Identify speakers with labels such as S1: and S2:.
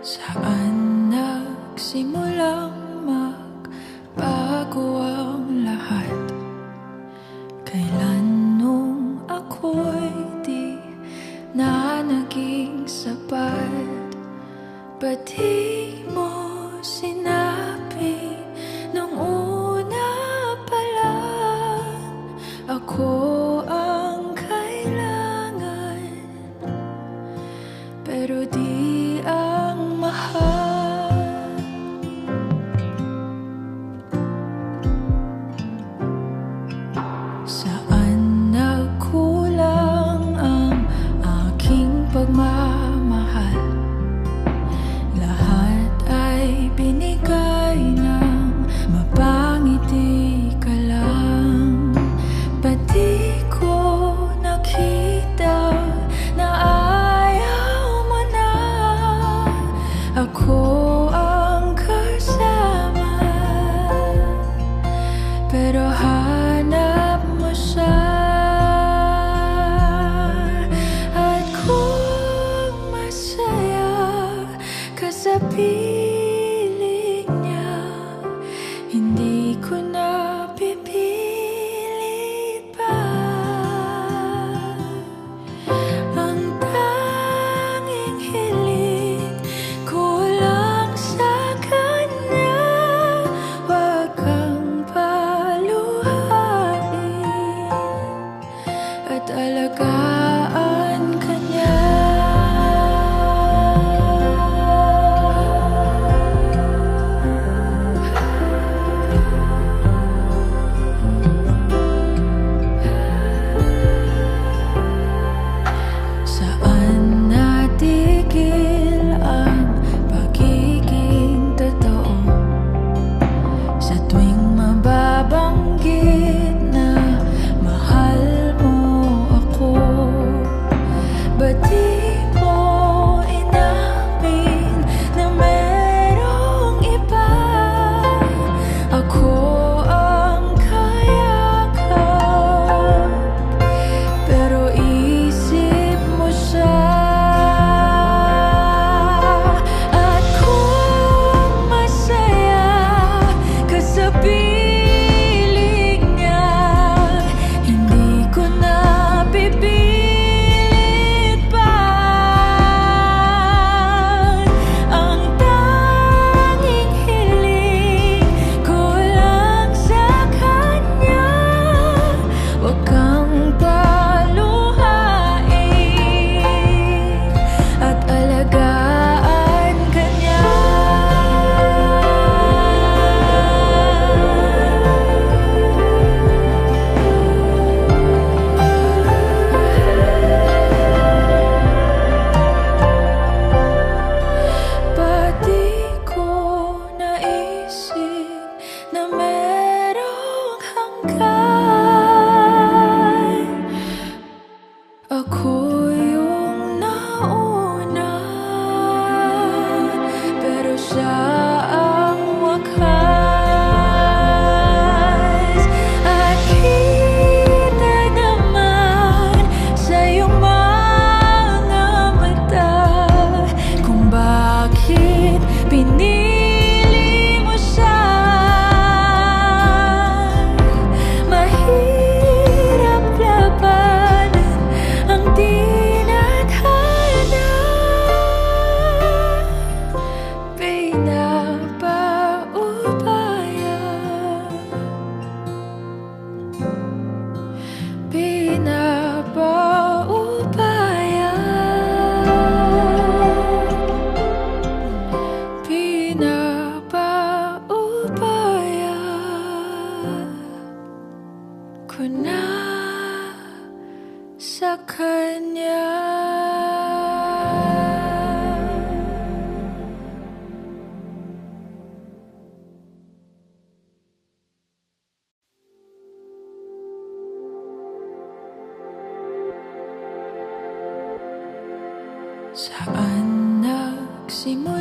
S1: Saan nagsimulang magbago ang lahat? Kailan nung ako'y di na naging sapat? Ba't di mo sinabi nung una pa lang ako ang kailangan, pero di ang mahal? Saan nagkulang ang aking pagmamahal? Lahat ay binigay ng mapangiti ka lang. Ba't di ko nakita na ayaw mo na ako ang kasama? Pero hanap mo siya, at kung masaya ka sa piling niya, hindi ko na pipilit pa. Ang tanging hiling ko lang sa kanya, wag kang paluhain at alagaan ka niya. Saan natigil ang pagiging totoo? Sa tuwing mababanggit na mahal mo ako, ba't di mo inamin na merong iba? Ako ang kayakap, pero isip mo siya. At kung masaya ka sa piling niya, hindi ko na pipilit pa. Ang tanging hiling ko lang sa kanya, wag kang paluhain at alagaan ka niya. Ba't di ko naisip na merong hanggan? Ako yung nauna, pero siya ang wakas. At kita naman sa iyong mga mata kung bakit pinili mo siya. Mahirap labanan ang tinadhana. Pinapaubaya, pinapaubaya, pinapaubaya ko na sa kanya. Saan nagsimula